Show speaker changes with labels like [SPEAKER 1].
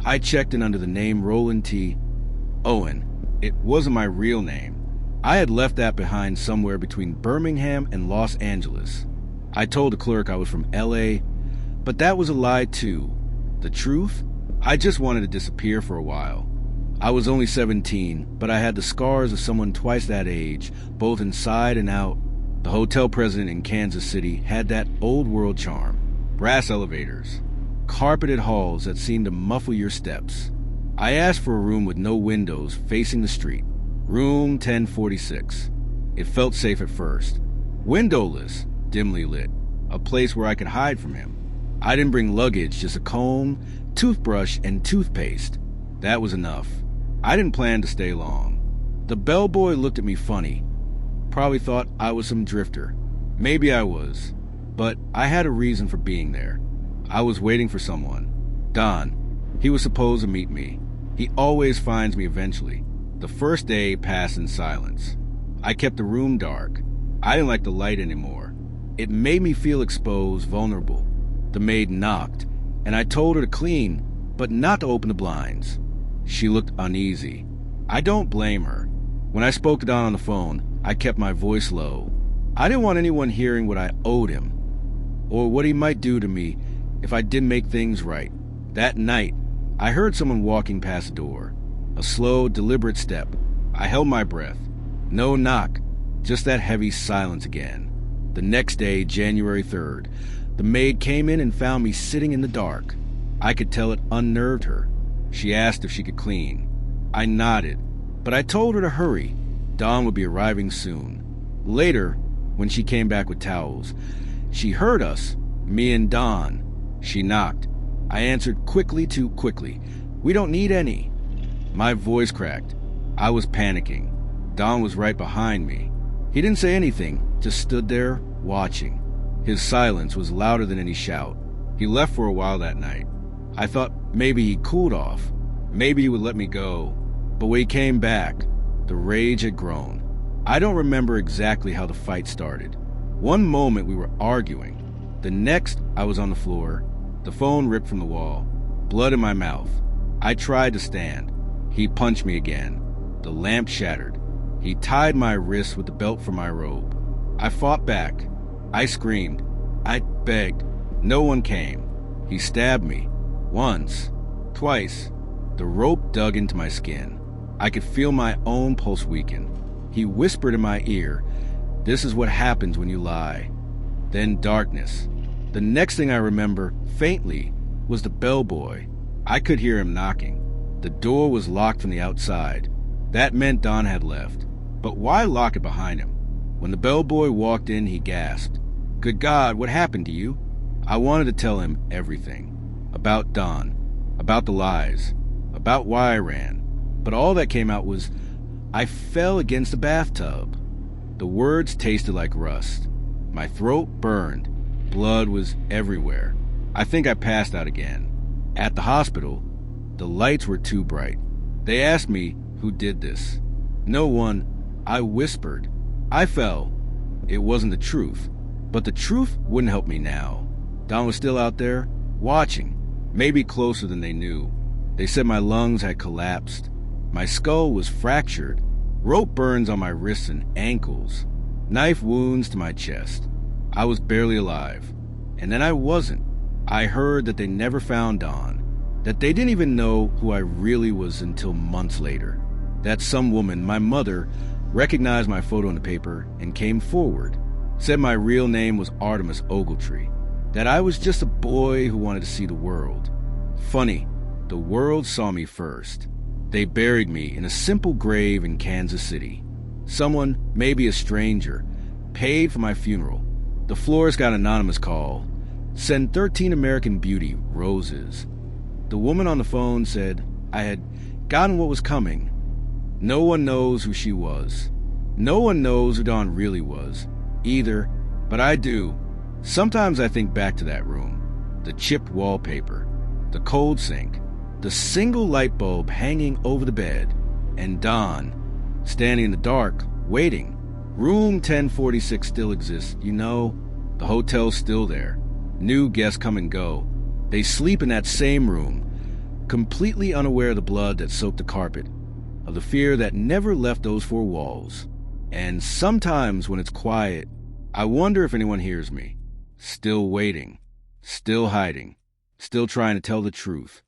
[SPEAKER 1] I checked in under the name Roland T. Owen. It wasn't my real name. I had left that behind somewhere between Birmingham and Los Angeles. I told the clerk I was from L.A., but that was a lie too. The truth? I just wanted to disappear for a while. I was only 17, but I had the scars of someone twice that age, both inside and out. The hotel president in Kansas City had that old-world charm. Brass elevators, carpeted halls that seemed to muffle your steps. I asked for a room with no windows facing the street. Room 1046. It felt safe at first. Windowless, dimly lit. A place where I could hide from him. I didn't bring luggage, just a comb, toothbrush, and toothpaste. That was enough. I didn't plan to stay long. The bellboy looked at me funny. Probably thought I was some drifter. Maybe I was. But I had a reason for being there. I was waiting for someone. Don. He was supposed to meet me. He always finds me eventually. The first day passed in silence. I kept the room dark. I didn't like the light anymore. It made me feel exposed, vulnerable. The maid knocked, and I told her to clean, but not to open the blinds. She looked uneasy. I don't blame her. When I spoke to Don on the phone, I kept my voice low. I didn't want anyone hearing what I owed him, or what he might do to me if I didn't make things right. That night, I heard someone walking past the door. A slow, deliberate step. I held my breath. No knock, just that heavy silence again. The next day, January 3rd, the maid came in and found me sitting in the dark. I could tell it unnerved her. She asked if she could clean. I nodded, but I told her to hurry. Dawn would be arriving soon. Later, when she came back with towels, she heard us, me and Dawn. She knocked. I answered quickly too quickly. We don't need any. My voice cracked. I was panicking. Don was right behind me. He didn't say anything, just stood there, watching. His silence was louder than any shout. He left for a while that night. I thought maybe he cooled off. Maybe he would let me go. But when he came back, the rage had grown. I don't remember exactly how the fight started. One moment we were arguing. The next, I was on the floor. The phone ripped from the wall. Blood in my mouth. I tried to stand. He punched me again. The lamp shattered. He tied my wrists with the belt from my robe. I fought back. I screamed. I begged. No one came. He stabbed me. Once. Twice. The rope dug into my skin. I could feel my own pulse weaken. He whispered in my ear, "This is what happens when you lie." Then darkness. The next thing I remember, faintly, was the bellboy. I could hear him knocking. The door was locked from the outside. That meant Don had left. But why lock it behind him? When the bellboy walked in, he gasped. "Good God, what happened to you?" I wanted to tell him everything. About Don. About the lies. About why I ran. But all that came out was, "I fell against the bathtub." The words tasted like rust. My throat burned. Blood was everywhere. I think I passed out again. At the hospital, the lights were too bright. They asked me who did this. No one. I whispered. I fell. It wasn't the truth. But the truth wouldn't help me now. Don was still out there, watching. Maybe closer than they knew. They said my lungs had collapsed. My skull was fractured. Rope burns on my wrists and ankles. Knife wounds to my chest. I was barely alive. And then I wasn't. I heard that they never found Don. That they didn't even know who I really was until months later. That some woman, my mother, recognized my photo in the paper and came forward. Said my real name was Artemis Ogletree. That I was just a boy who wanted to see the world. Funny, the world saw me first. They buried me in a simple grave in Kansas City. Someone, maybe a stranger, paid for my funeral. The florist got an anonymous call. Send 13 American Beauty roses. The woman on the phone said I had gotten what was coming. No one knows who she was. No one knows who Dawn really was, either, but I do. Sometimes I think back to that room. The chipped wallpaper, the cold sink, the single light bulb hanging over the bed, and Dawn, standing in the dark, waiting. Room 1046 still exists, you know. The hotel's still there. New guests come and go. They sleep in that same room. completely unaware of the blood that soaked the carpet, of the fear that never left those four walls. And sometimes when it's quiet, I wonder if anyone hears me. Still waiting, still hiding, still trying to tell the truth.